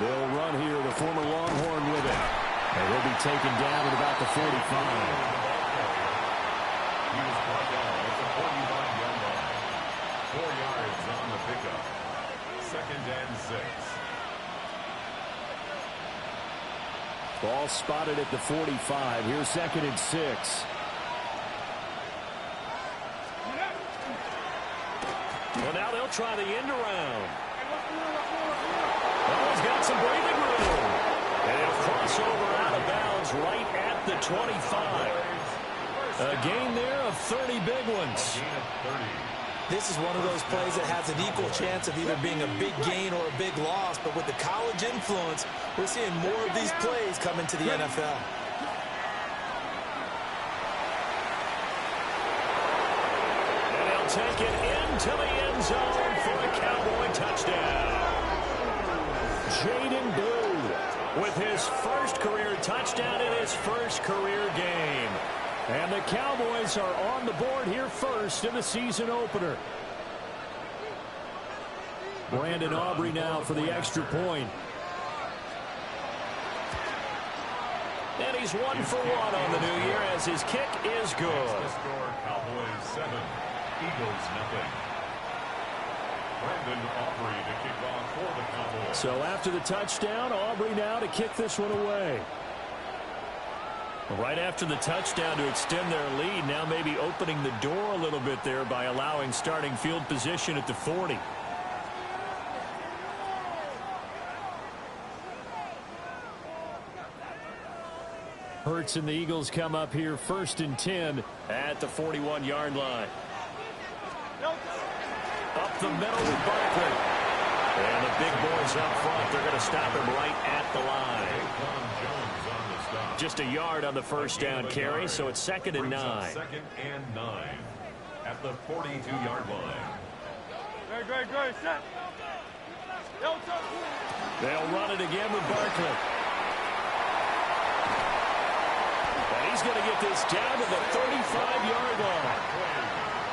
They'll run here, the former Longhorn with it. And he'll be taken down at about the 45. He was brought down at the 45-yard line. 4 yards on the pickup. 2nd and 6. Ball spotted at the 45. Here's 2nd and 6. Well, now they'll try the end around. Oh, he's got some breathing room. And he'll cross over out of bounds right at the 25. A gain there of 30 big ones. This is one of those plays that has an equal chance of either being a big gain or a big loss. But with the college influence, we're seeing more of these plays come into the NFL. And they'll take it into the end zone for a Cowboy touchdown. Jaden Blue with his first career touchdown in his first career game. And the Cowboys are on the board here first in the season opener. Brandon Aubrey now for the extra point. And he's 1 for 1 on the new year as his kick is good. The score, Cowboys 7, Eagles 0. Brandon Aubrey to kick off for the Cowboys. So after the touchdown, Aubrey now to kick this one away. Right after the touchdown to extend their lead, now maybe opening the door a little bit there by allowing starting field position at the 40. Hurts and the Eagles come up here 1st and 10 at the 41-yard line. Up the middle with Barkley. And the big boys up front, they're going to stop him right at the line. Just a yard on the first down carry, so it's 2nd and 9. 2nd and 9 at the 42-yard line. They'll run it again with Barkley. And he's going to get this down to the 35-yard line.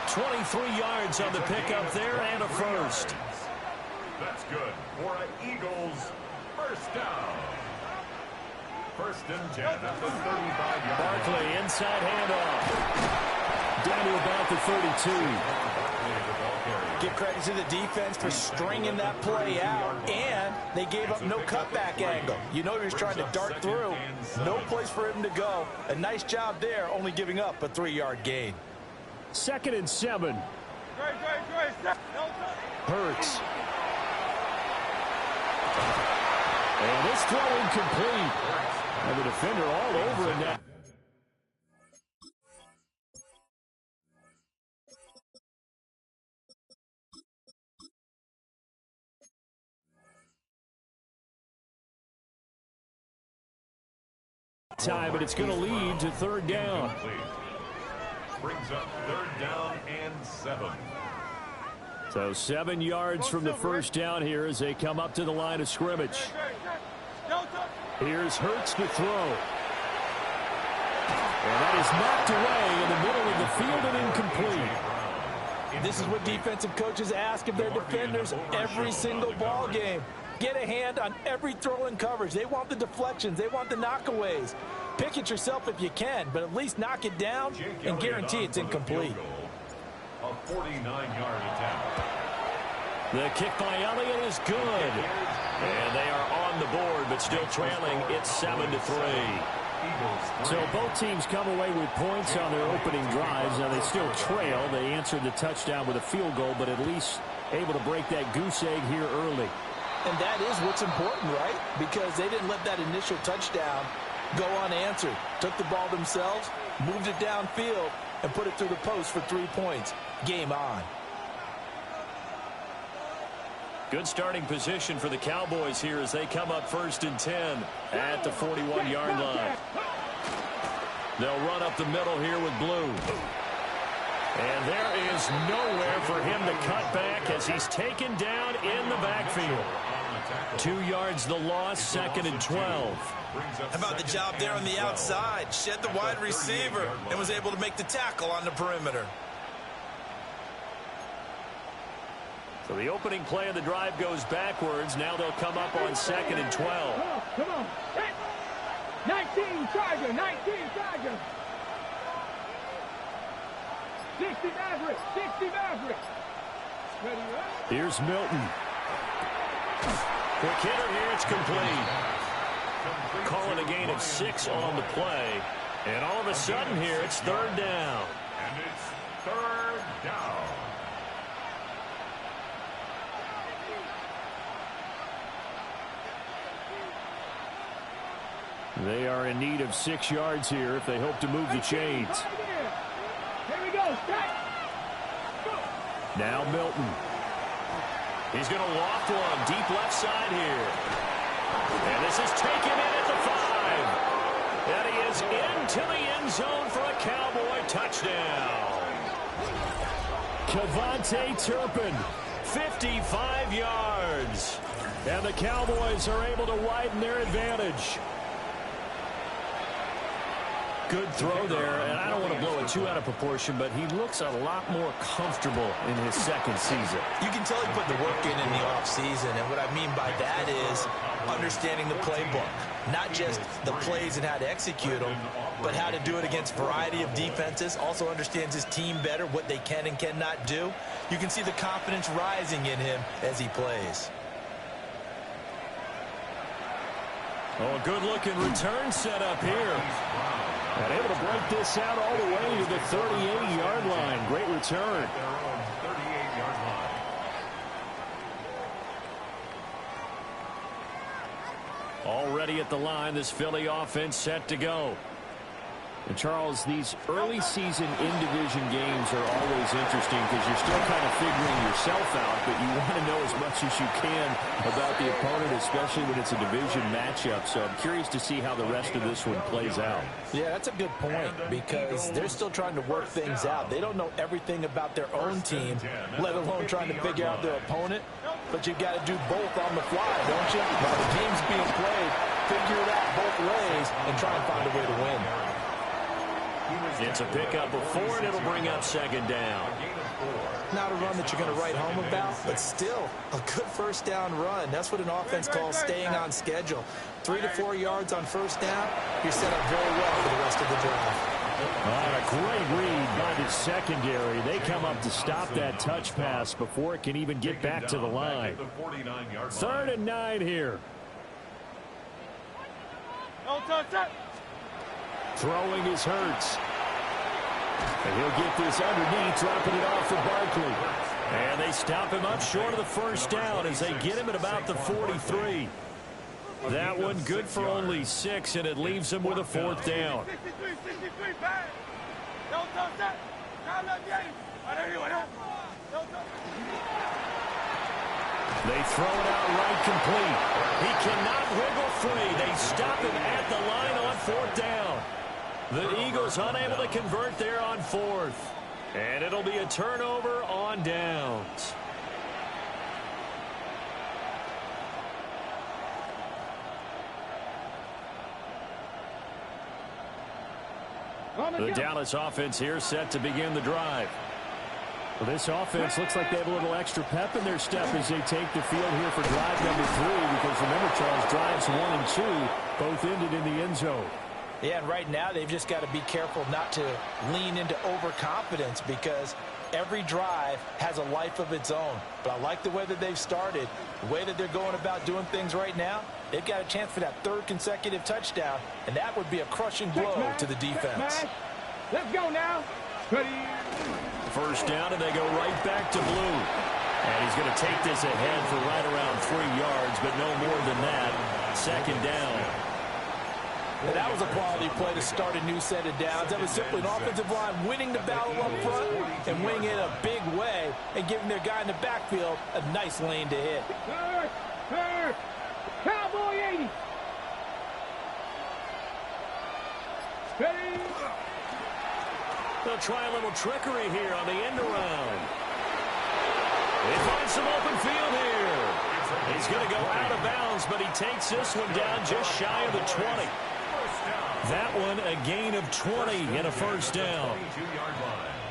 23 yards on the pickup there and a first. That's good for an Eagles first down. 1st and 10 at the 35-yard line. Barkley inside handoff. Down to about the 32. Give credit to the defense for stringing that play out, and they gave up no cutback angle. You know he was trying to dart through. No place for him to go. A nice job there, only giving up a 3-yard gain. 2nd and 7. Hurts. And this throw incomplete. And the defender all over it now. Time, but it's going to lead to 3rd down. Brings up 3rd down and 7. So 7 yards from the first down here as they come up to the line of scrimmage. Here's Hurts to throw. And that is knocked away in the middle of the field and incomplete. This is what defensive coaches ask of their defenders every single ball game. Get a hand on every throw in coverage. They want the deflections. They want the knockaways. Pick it yourself if you can, but at least knock it down and guarantee it's incomplete. A 49-yard attempt. The kick by Elliott is good. And they are on the board, but still trailing. It's 7-3. So both teams come away with points on their opening drives. Now they still trail. They answered the touchdown with a field goal, but at least able to break that goose egg here early. And that is what's important, right? Because they didn't let that initial touchdown go unanswered. Took the ball themselves, moved it downfield, and put it through the post for 3 points. Game on. Good starting position for the Cowboys here as they come up 1st and 10 at the 41-yard line. They'll run up the middle here with Blue. And there is nowhere for him to cut back as he's taken down in the backfield. 2 yards the loss, 2nd and 12. How about the job there on the outside? Shed the wide receiver and was able to make the tackle on the perimeter. So the opening play of the drive goes backwards. Now they'll come up on 2nd and 12. Come on. 19 Charger, 19 Charger. 60 Maverick, 60 Maverick. Ready, right? Here's Milton. Quick hitter here, it's complete. Calling a gain of 6 on the play. And all of a sudden here, it's 3rd down. And it's 3rd down. They are in need of 6 yards here if they hope to move the chains. Here we go. Now Milton. He's going to loft one deep left side here. And this is taken in at the 5. And he is into the end zone for a Cowboy touchdown. Kevontae Turpin, 55 yards. And the Cowboys are able to widen their advantage. Good throw there, and I don't want to blow it too out of proportion, but he looks a lot more comfortable in his 2nd season. You can tell he put the work in the offseason, and what I mean by that is understanding the playbook. Not just the plays and how to execute them, but how to do it against a variety of defenses. Also understands his team better, what they can and cannot do. You can see the confidence rising in him as he plays. Oh, a good-looking return set up here. And able to break this out all the way to the 38-yard line. Great return. Already at the line, this Philly offense set to go. And Charles, these early season in-division games are always interesting because you're still kind of figuring yourself out, but you want to know as much as you can about the opponent, especially when it's a division matchup. So I'm curious to see how the rest of this one plays out. Yeah, that's a good point because they're still trying to work things out. They don't know everything about their own team, let alone trying to figure out their opponent. But you've got to do both on the fly, don't you? While the game's being played, figure it out both ways and try and find a way to win. It's a pickup of 4, and it'll bring up 2nd down. Not a run that you're going to write home about, but still a good 1st down run. That's what an offense calls staying on schedule. 3 to 4 yards on 1st down, you're set up very well for the rest of the drive. A great read by the secondary. They come up to stop that touch pass before it can even get back to the line. 3rd and 9 here. Throwing is Hurts. And he'll get this underneath, dropping it off for Barkley. And they stop him up short of the 1st down as they get him at about the 43. That one good for only 6, and it leaves him with a 4th down. They throw it out right complete. He cannot wiggle free. They stop him at the line on 4th down. The Eagles unable to convert there on 4th. And it'll be a turnover on downs. The Dallas offense here set to begin the drive. Well, this offense looks like they have a little extra pep in their step as they take the field here for drive number 3. Because remember, Charles, drives 1 and 2 both ended in the end zone. Yeah, and right now they've just got to be careful not to lean into overconfidence because every drive has a life of its own. But I like the way that they've started, the way that they're going about doing things right now. They've got a chance for that 3rd consecutive touchdown, and that would be a crushing blow to the defense. Let's go now. Ready. 1st down, and they go right back to Blue. And he's going to take this ahead for right around 3 yards, but no more than that. 2nd down. And that was a quality play to start a new set of downs. That was simply an offensive line winning the battle up front and winning it a big way and giving their guy in the backfield a nice lane to hit. Cowboy 80. Ready. They'll try a little trickery here on the end around. They find some open field here. He's going to go out of bounds, but he takes this one down just shy of the 20. That one a gain of 20 and a first down.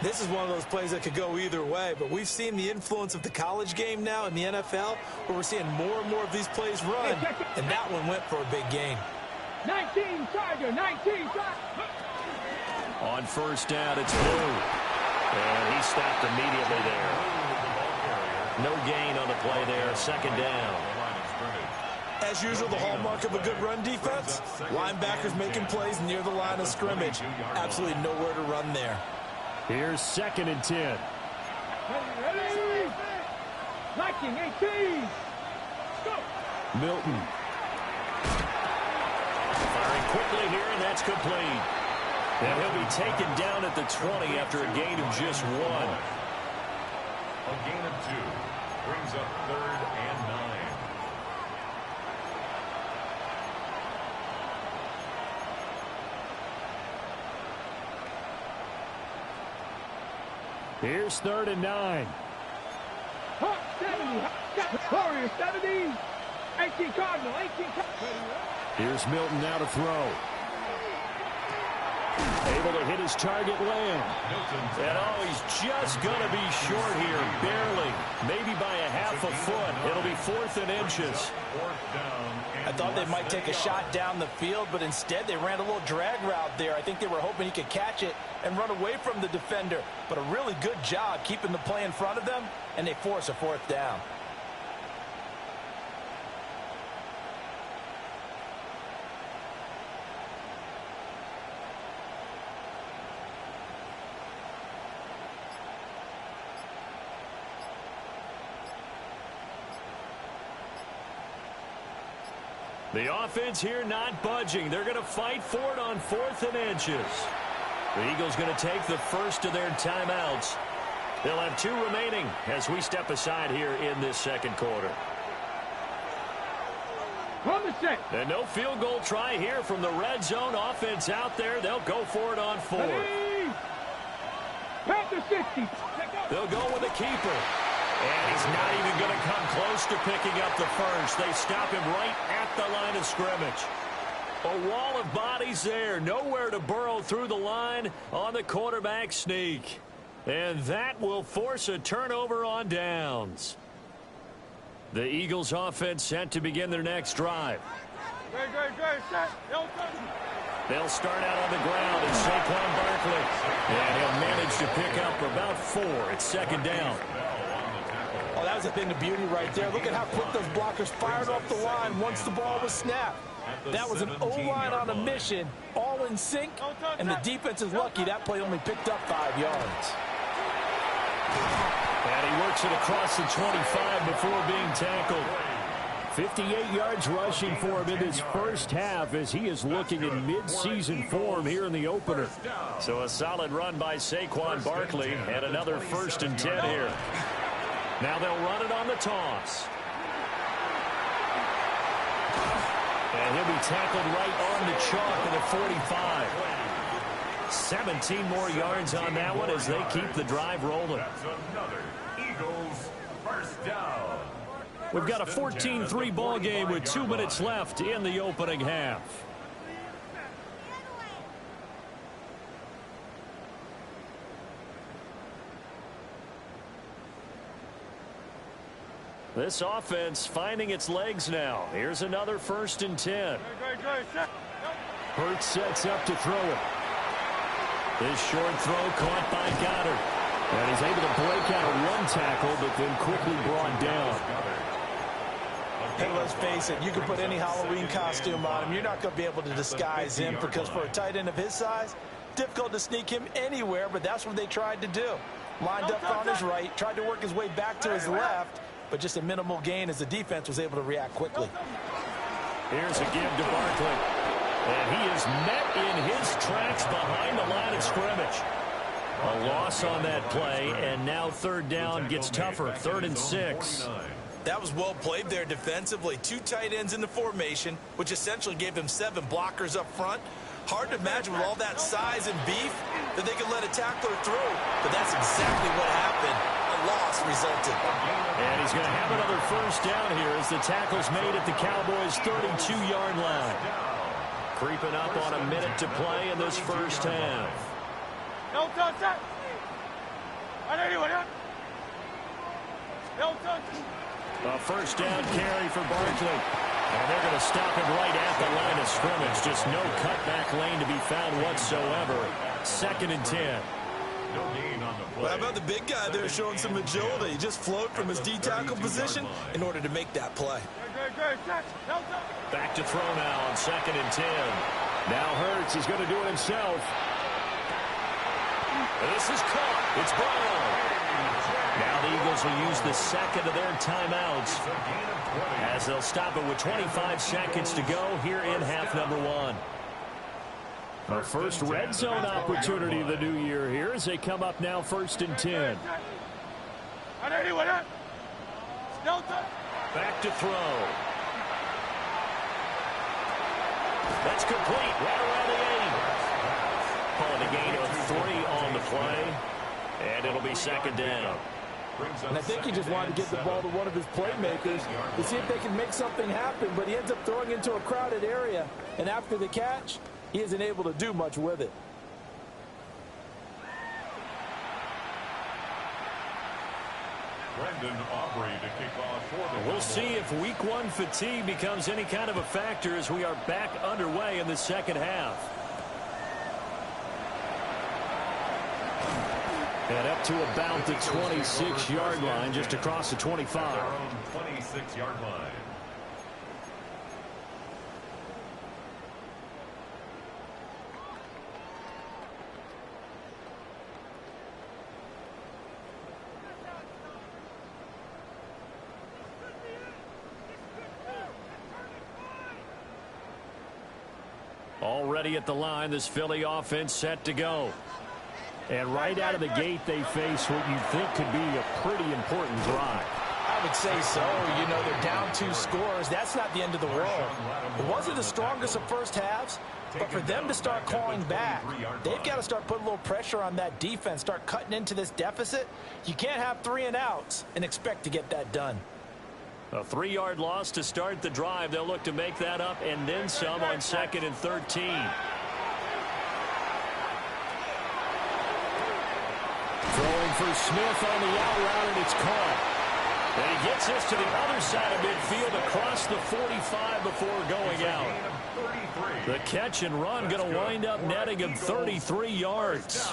This is one of those plays that could go either way, but we've seen the influence of the college game now in the NFL, where we're seeing more and more of these plays run, and that one went for a big gain. 19 Tiger, 19 Tiger. On first down, it's Blue. And he stopped immediately there. No gain on the play there, second down. As usual, the hallmark of a good run defense, linebackers making plays near the line of scrimmage. Absolutely nowhere to run there. Here's 2nd and 10. Ready? 19, 18. Go. Milton. Firing quickly here, and that's complete. And he'll be taken down at the 20 after a gain of just 1. A gain of 2 brings up 3rd and 9. Here's 3rd and 9. Hawk 70. Warrior 70. 18 Cardinal. 18 Cardinal. Here's Milton now to throw. Able to hit his target land. And oh, he's just going to be short here, barely. Maybe by a half a foot. It'll be 4th and inches. I thought they might take a shot down the field, but instead they ran a little drag route there. I think they were hoping he could catch it and run away from the defender. But a really good job keeping the play in front of them, and they force a 4th down. The offense here not budging. They're going to fight for it on 4th and inches. The Eagles going to take the first of their timeouts. They'll have 2 remaining as we step aside here in this second quarter. From the set. And no field goal try here from the red zone. Offense out there. They'll go for it on 4th. Ready? Panther 60. They'll go with the keeper. And he's not even going to come close to picking up the first. They stop him right at the line of scrimmage. A wall of bodies there. Nowhere to burrow through the line on the quarterback sneak. And that will force a turnover on downs. The Eagles offense set to begin their next drive. They'll start out on the ground as Saquon Barkley. And he'll manage to pick up about 4 at 2nd down. Oh, that was a thing of beauty right there. Look at how quick those blockers fired off the line once the ball was snapped. That was an O-line on a mission, all in sync, and the defense is lucky that play only picked up 5 yards. And he works it across the 25 before being tackled. 58 yards rushing for him in his first half as he is looking in mid-season form here in the opener. So a solid run by Saquon Barkley and another 1st and 10 here. Now they'll run it on the toss. And he'll be tackled right on the chalk at the 45. 17 more yards on that one as they keep the drive rolling. That's another Eagles first down. We've got a 14-3 ball game with 2 minutes left in the opening half. This offense finding its legs now. Here's another 1st and 10. Hurts sets up to throw it. This short throw caught by Goddard. And he's able to break out of 1 tackle, but then quickly brought down. Hey, let's face it, you can put any Halloween costume on him. You're not going to be able to disguise him because for a tight end of his size, difficult to sneak him anywhere, but that's what they tried to do. Lined up on his right, tried to work his way back to his left, but just a minimal gain as the defense was able to react quickly. Here's a give to Barkley. And he is met in his tracks behind the line of scrimmage. A loss on that play, and now 3rd down gets tougher. 3rd and 6. That was well played there defensively. 2 tight ends in the formation, which essentially gave him 7 blockers up front. Hard to imagine with all that size and beef that they could let a tackler through, but that's exactly what happened. A loss resulted. And he's going to have another 1st down here as the tackle's made at the Cowboys' 32-yard line. Creeping up on a minute to play in this first half. No touch that. No touch. A first down carry for Barkley. And they're going to stop him right at the line of scrimmage. Just no cutback lane to be found whatsoever. 2nd and 10. No gain on the play. Well, how about the big guy there showing some agility? He just float from his D-tackle position in order to make that play. Back to throw now on 2nd and 10. Now Hurts is going to do it himself. This is caught. It's Brown. Now the Eagles will use the second of their timeouts as they'll stop it with 25 seconds to go here in half number 1. Our first red zone opportunity of the new year here as they come up now 1st and 10. Back to throw. That's complete right around the 8. Calling a gain of 3 on the play. And it'll be 2nd down. And I think he just wanted to get the ball to one of his playmakers to see if they can make something happen, but he ends up throwing into a crowded area. And after the catch, he isn't able to do much with it. Brendan Aubrey to kick off for the We'll see if week 1 fatigue becomes any kind of a factor as we are back underway in the second half. And up to about the 26-yard line, just across the 25. Their own 26-yard line. Already at the line, this Philly offense set to go. And right out of the gate, they face what you think could be a pretty important drive. I would say so. You know, they're down 2 scores. That's not the end of the world. It wasn't the strongest of first halves, but for them to start clawing back, they've got to start putting a little pressure on that defense, start cutting into this deficit. You can't have 3 and outs and expect to get that done. A 3-yard loss to start the drive. They'll look to make that up and then some on 2nd and 13. Throwing for Smith on the out route, and it's caught. And he gets this to the other side of midfield across the 45 before going out. The catch and run going to wind up netting him 33 yards.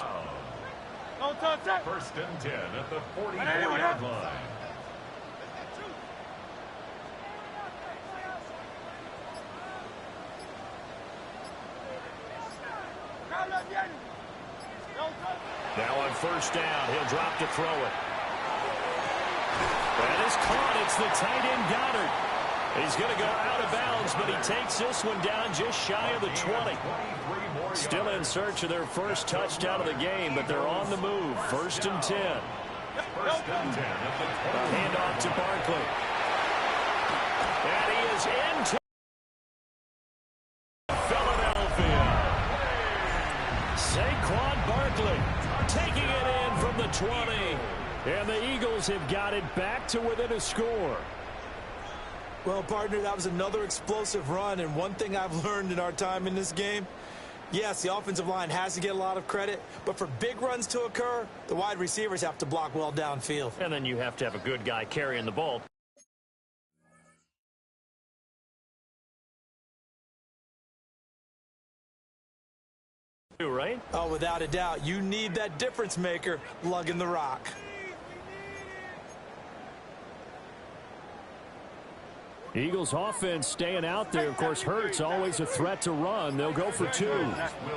1st and 10 at the 44-yard line. Now on 1st down, he'll drop to throw it. That is caught. It's the tight end Goddard. He's going to go out of bounds, but he takes this one down just shy of the 20. Still in search of their first touchdown of the game, but they're on the move. 1st and 10. 1st and 10 at the 20. Handoff to Barkley. And he is into Philadelphia. Saquon Barkley taking it in from the 20. And the Eagles have got it back to within a score. Well, partner, that was another explosive run, and one thing I've learned in our time in this game, yes, the offensive line has to get a lot of credit, but for big runs to occur, the wide receivers have to block well downfield. And then you have to have a good guy carrying the ball. Right? Oh, without a doubt, you need that difference maker lugging the rock. Eagles offense staying out there. Of course, Hurts always a threat to run. They'll go for 2. Will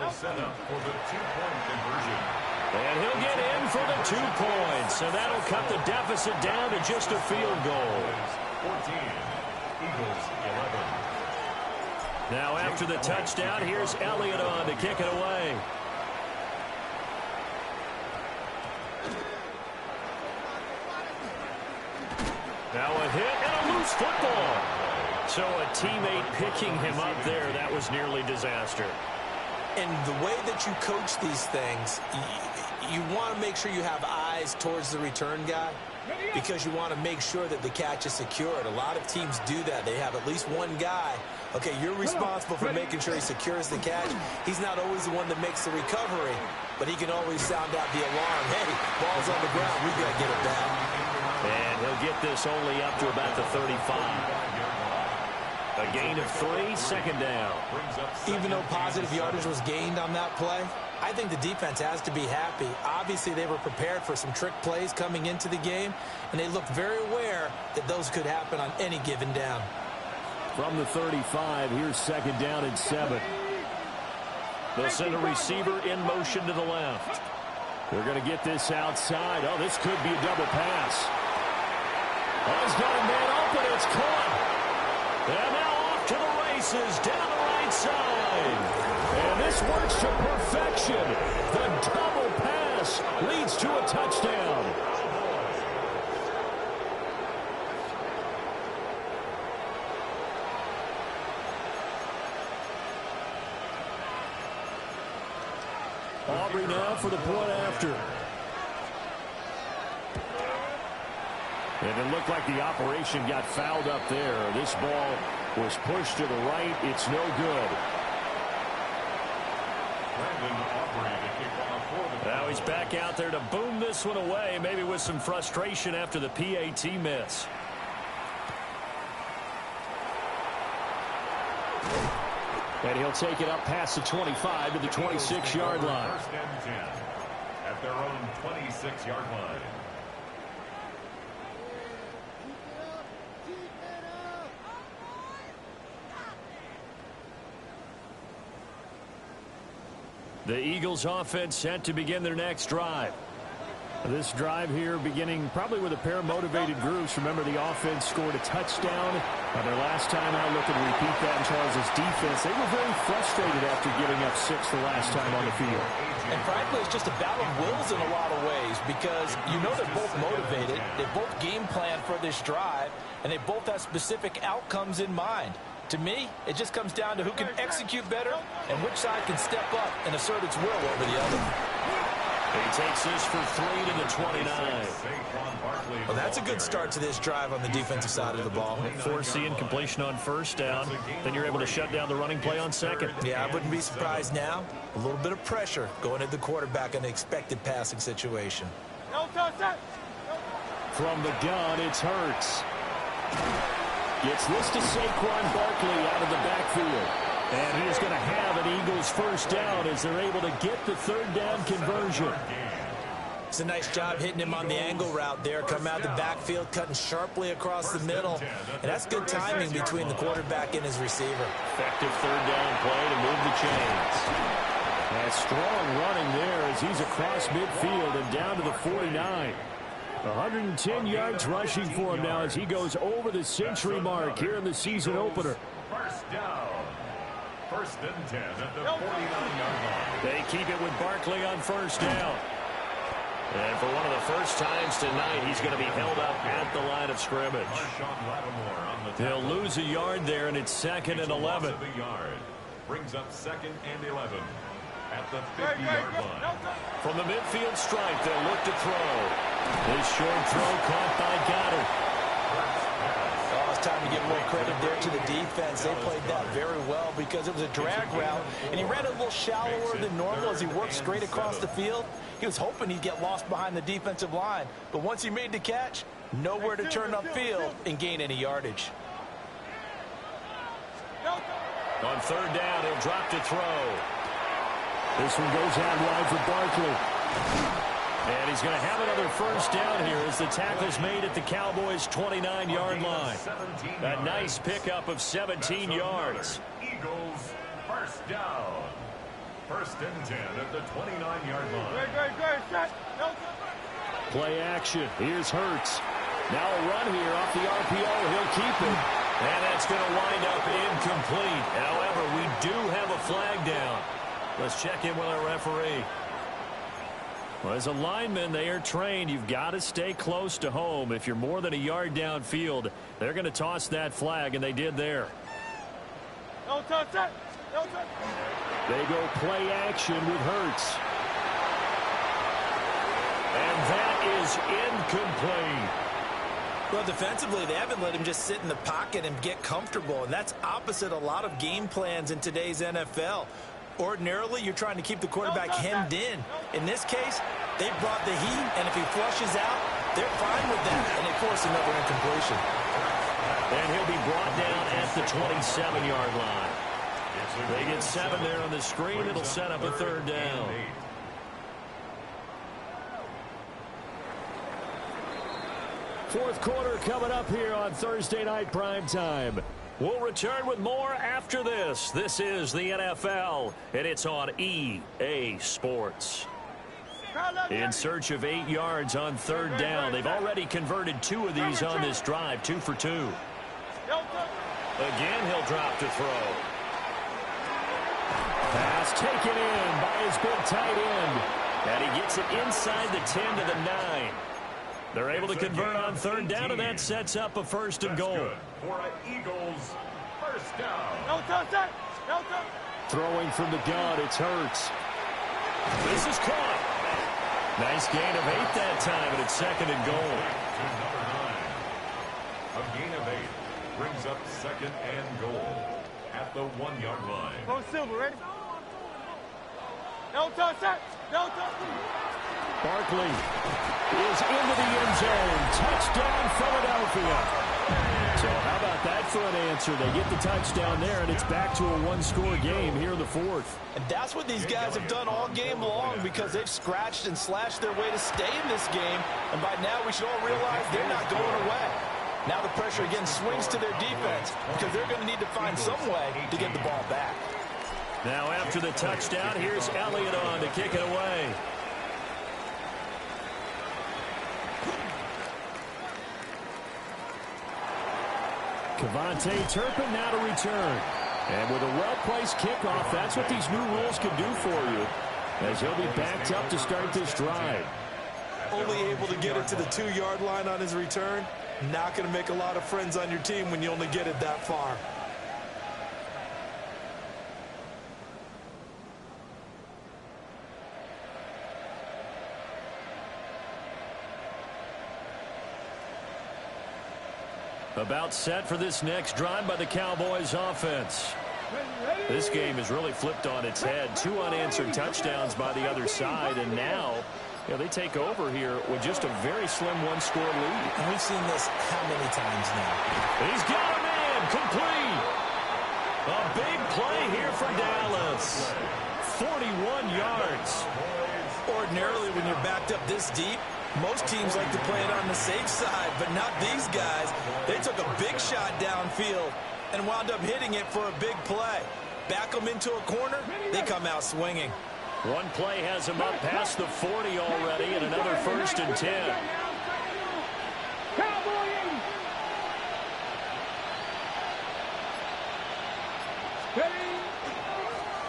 set up for the 2-point conversion. And he'll get in for the 2 points. So that'll cut the deficit down to just a field goal. 14. Eagles 11. Now after the touchdown, here's Elliott on to kick it away. Now a hit and a loose football. So a teammate picking him up there, that was nearly disaster. And the way that you coach these things, you want to make sure you have eyes towards the return guy. because you want to make sure that the catch is secured. A lot of teams do that. They have at least one guy. Okay, you're responsible for making sure he secures the catch. He's not always the one that makes the recovery, but he can always sound out the alarm. Hey, ball's on the ground. We've got to get it back. And he'll get this only up to about the 35. A gain of 3, second down. Even though positive yardage was gained on that play, I think the defense has to be happy. Obviously, they were prepared for some trick plays coming into the game, and they looked very aware that those could happen on any given down. From the 35, here's second down and 7. They'll send a receiver in motion to the left. They're going to get this outside. Oh, this could be a double pass. Oh, he's got a man open. It's caught. And now off to the races down the right side. And this works to perfection. The double pass leads to a touchdown. Aubrey now for the point after. And it looked like the operation got fouled up there. This ball was pushed to the right. It's no good. Now he's back out there to boom this one away, maybe with some frustration after the PAT miss. And he'll take it up past the 25 to the 26-yard line. First and 10 at their own 26-yard line. The Eagles offense set to begin their next drive. This drive here beginning probably with a pair of motivated groups. Remember, the offense scored a touchdown on their last time out. Looking to repeat that in Charles' defense. They were very frustrated after giving up 6 the last time on the field. And frankly, it's just a battle of wills in a lot of ways because you know they're both motivated. They both game plan for this drive, and they both have specific outcomes in mind. To me, it just comes down to who can execute better and which side can step up and assert its will over the other. He takes this for 3 to the 29. Well, that's a good start to this drive on the defensive side of the ball. Foreseeing completion on first down. Then you're able to shut down the running play on second. Yeah, I wouldn't be surprised now. A little bit of pressure going at the quarterback in an expected passing situation. From the gun, it's Hurts. Gets this to Saquon Barkley out of the backfield. And he is going to have an Eagles first down as they're able to get the third down conversion. It's a nice job hitting him on the angle route there. Come out of the backfield, cutting sharply across the middle. And that's good timing between the quarterback and his receiver. Effective third down play to move the chains. And strong running there as he's across midfield and down to the 49. 110 yards rushing for him now as he goes over the century mark here in the season opener. First down. First and 10 at the 49-yard line. They keep it with Barkley on first down. And for one of the first times tonight, he's going to be held up at the line of scrimmage. They'll lose a yard there, and it's second and 11. Brings up second and 11 at the 50-yard line. From the midfield stripe, they'll look to throw. This short throw caught by Goddard. Oh, it's time to give more credit there to the defense. They played that very well because it was a drag route, and he ran a little shallower than normal as he worked straight across the field. He was hoping he'd get lost behind the defensive line, but once he made the catch, nowhere to turn upfield and gain any yardage. On third down, he'll drop to throw. This one goes out wide for Barkley. And he's going to have another first down here as the tackle's made at the Cowboys' 29-yard line. A nice pickup of 17 yards. Eagles first down. First and 10 at the 29-yard line. Play action. Here's Hurts. Now a run here off the RPO. He'll keep it. And that's going to wind up incomplete. However, we do have a flag down. Let's check in with our referee. Well, as a lineman, they are trained. You've got to stay close to home. If you're more than a yard downfield, they're going to toss that flag, and they did there. No touch it. No touch. They go play action with Hurts. And that is incomplete. Well, defensively, they haven't let him just sit in the pocket and get comfortable, and that's opposite a lot of game plans in today's NFL. Ordinarily, you're trying to keep the quarterback hemmed in. In this case, they brought the heat, and if he flushes out, they're fine with that, and they force another incompletion. And he'll be brought down at the 27-yard line. They get 7 there on the screen. It'll set up a third down. Fourth quarter coming up here on Thursday Night Primetime. We'll return with more after this. This is the NFL, and it's on EA Sports. In search of 8 yards on third down. They've already converted 2 of these on this drive, 2 for 2. Again, he'll drop to throw. Pass taken in by his big tight end. And he gets it inside the 10 to the 9. They're able to convert on third down, and that sets up a first and goal. For an Eagles first down. No touch. No touch. Throwing from the gun, it's Hurts. This is caught. Nice gain of 8 that time, and it's second and goal. To number 9. A gain of 8 brings up second and goal at the 1-yard line. Go Silver, ready? No touch. No touch. Barkley is into the end zone. Touchdown, Philadelphia. So how about that for an answer? They get the touchdown there, and it's back to a one-score game here in the fourth. And that's what these guys have done all game long because they've scratched and slashed their way to stay in this game. And by now, we should all realize they're not going away. Now the pressure again swings to their defense because they're going to need to find some way to get the ball back. Now after the touchdown, here's Elliott on to kick it away. Kevontae Turpin now to return. And with a well-placed kickoff, that's what these new rules can do for you, as he'll be backed up to start this drive. Only able to get it to the 2-yard line on his return. Not going to make a lot of friends on your team when you only get it that far. About set for this next drive by the Cowboys offense. This game has really flipped on its head. 2 unanswered touchdowns by the other side, and now they take over here with just a very slim one-score lead. And we've seen this how many times now? He's got a man complete. A big play here for Dallas. 41 yards. Ordinarily, when you're backed up this deep, most teams like to play it on the safe side, but not these guys. They took a big shot downfield and wound up hitting it for a big play. Back them into a corner, they come out swinging. One play has him up past the 40 already, and another first and 10.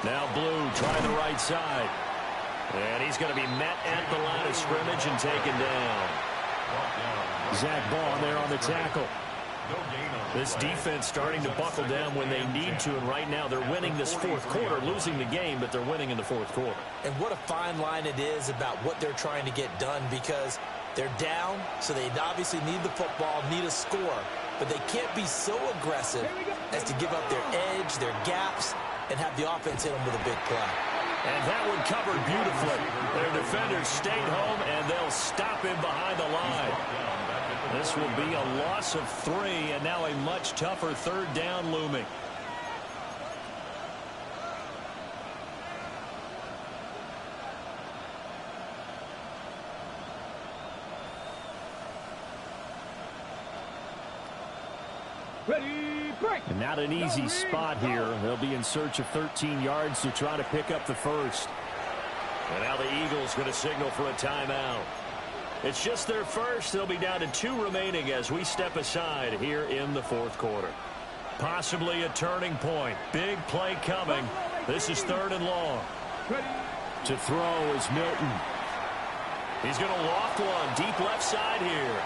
Now Blue trying the right side. And he's going to be met at the line of scrimmage and taken down. Zach Ball there on the tackle. This defense starting to buckle down when they need to, and right now they're winning this fourth quarter, losing the game, but they're winning in the fourth quarter. And what a fine line it is about what they're trying to get done, because they're down, so they obviously need the football, need a score, but they can't be so aggressive as to give up their edge, their gaps, and have the offense hit them with a big play. And that one covered beautifully. Their defenders stayed home, and they'll stop him behind the line. This will be a loss of 3, and now a much tougher third down looming. Ready, break. And not an easy spot here. They'll be in search of 13 yards to try to pick up the first. And now the Eagles going to signal for a timeout. It's just their first. They'll be down to 2 remaining as we step aside here in the fourth quarter. Possibly a turning point. Big play coming. This is 3rd and long. To throw is Milton. He's going to loft one deep left side here.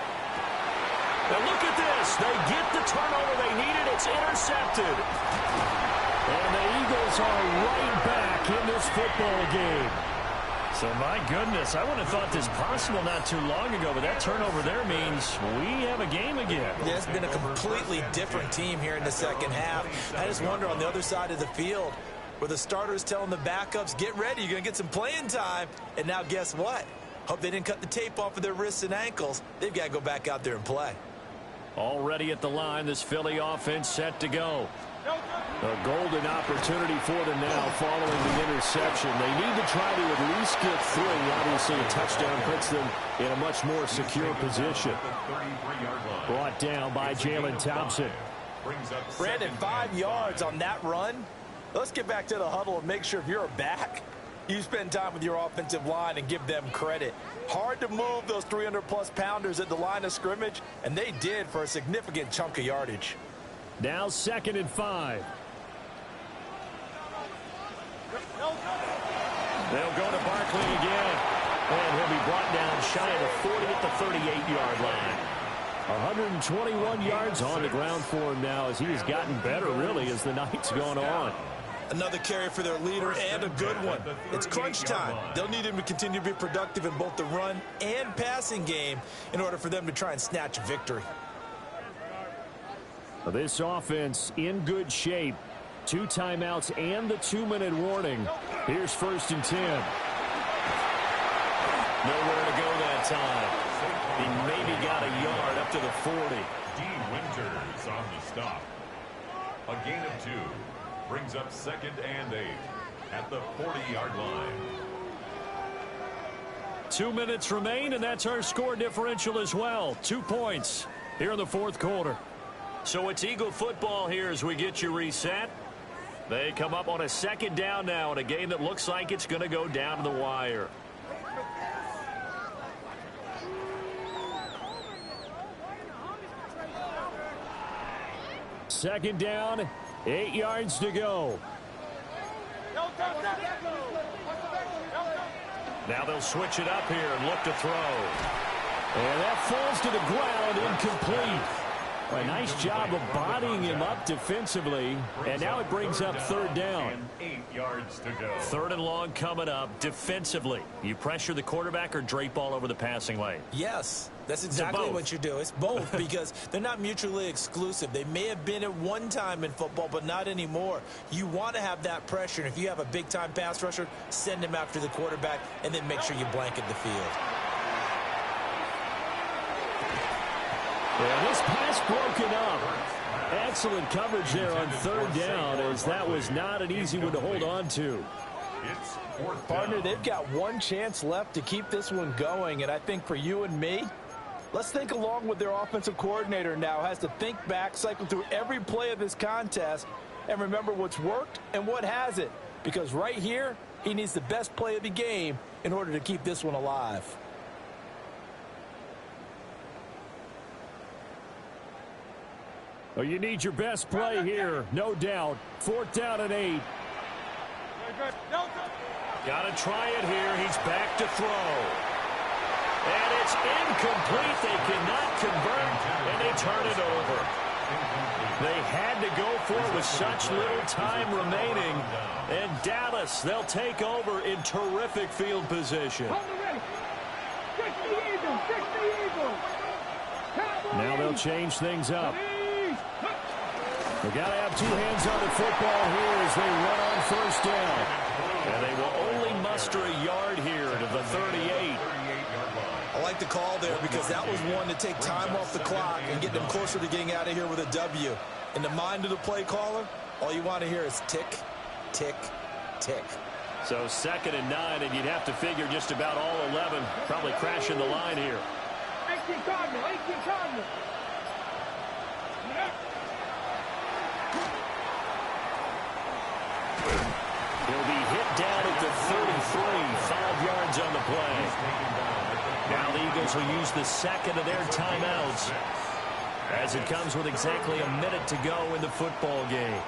And look at this. They get the turnover they needed. It's intercepted. And the Eagles are right back in this football game. So, my goodness, I wouldn't have thought this possible not too long ago, but that turnover there means we have a game again. Yeah, it's been a completely different team here in the second half. I just wonder on the other side of the field where the starters telling the backups, get ready, you're going to get some playing time. And now guess what? Hope they didn't cut the tape off of their wrists and ankles. They've got to go back out there and play. Already at the line, this Philly offense set to go. A golden opportunity for them now following the interception. They need to try to at least get three. Obviously, a touchdown puts them in a much more secure position. Brought down by Jalen Thompson. Brandon, 5 yards on that run. Let's get back to the huddle and make sure if you're a back, you spend time with your offensive line and give them credit. Hard to move those 300-plus pounders at the line of scrimmage, and they did for a significant chunk of yardage. Now 2nd and 5. They'll go to Barkley again. And he'll be brought down shy of the 40 at the 38-yard line. 121 yards on the ground for him now as he has gotten better, really, as the night's gone on. Another carry for their leader and a good one. It's crunch time. They'll need him to continue to be productive in both the run and passing game in order for them to try and snatch a victory. This offense in good shape. 2 timeouts and the 2-minute warning. Here's 1st and 10. Nowhere to go that time. He maybe got a yard up to the 40. D. Winters on the stop. A gain of 2. Brings up 2nd and 8 at the 40-yard line. 2 minutes remain, and that's our score differential as well. 2 points here in the 4th quarter. So it's Eagle football here as we get you reset. They come up on a 2nd down now in a game that looks like it's going to go down to the wire. Second down, 8 yards to go. Now they'll switch it up here and look to throw. And that falls to the ground, incomplete. A nice job of bodying him up defensively. And now it brings up 3rd down. 8 yards to go. 3rd and long coming up defensively. You pressure the quarterback or drape all over the passing lane? Yes, that's exactly what you do. It's both because they're not mutually exclusive. They may have been at one time in football, but not anymore. You want to have that pressure. And if you have a big-time pass rusher, send him after the quarterback and then make sure you blanket the field. Yeah, this pass broken up. Excellent coverage there on 3rd down, as that was not an easy one to hold on to. It's 4th Partner, down. they've got one chance left to keep this one going, and I think for you and me, let's think along with their offensive coordinator now has to think back, cycle through every play of this contest, and remember what's worked and what hasn't. Because right here, he needs the best play of the game in order to keep this one alive. Well, you need your best play here, no doubt. 4th down and 8. Got to try it here. He's back to throw. And it's incomplete. They cannot convert, and they turn it over. They had to go for it with such little time remaining. And Dallas, they'll take over in terrific field position. Now they'll change things up. They've got to have 2 hands on the football here as they run on 1st down. And they will only muster a yard here to the 38. I like the call there because that was one to take time off the clock and get them closer to getting out of here with a W. In the mind of the play caller, all you want to hear is tick, tick, tick. So 2nd and 9, and you'd have to figure just about all 11 probably crashing the line here. 18 Cardinal, 18 Cardinal. He'll be hit down at the 33, 5 yards on the play. Now the Eagles will use the 2nd of their timeouts as it comes with exactly a minute to go in the football game.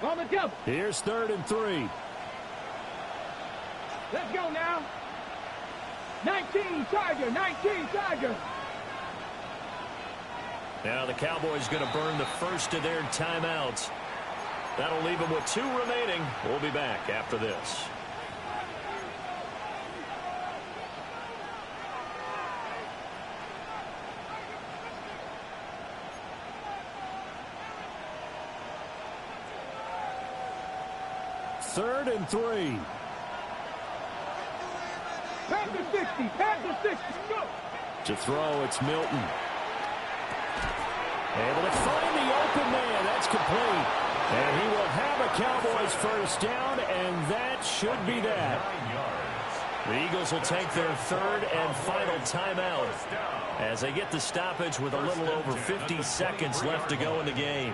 On the jump. Here's 3rd and 3. Let's go now. 19 Tiger, 19 Tiger. Now the Cowboys going to burn the first of their timeouts. That'll leave them with 2 remaining. We'll be back after this. Third and 3. Panther 60, Panther 60, go. To throw, it's Milton. Able to find the open man. That's complete. And he will have a Cowboys first down, and that should be that. 9 yards. The Eagles will take their third and final timeout as they get the stoppage with a little over 50 seconds left to go in the game.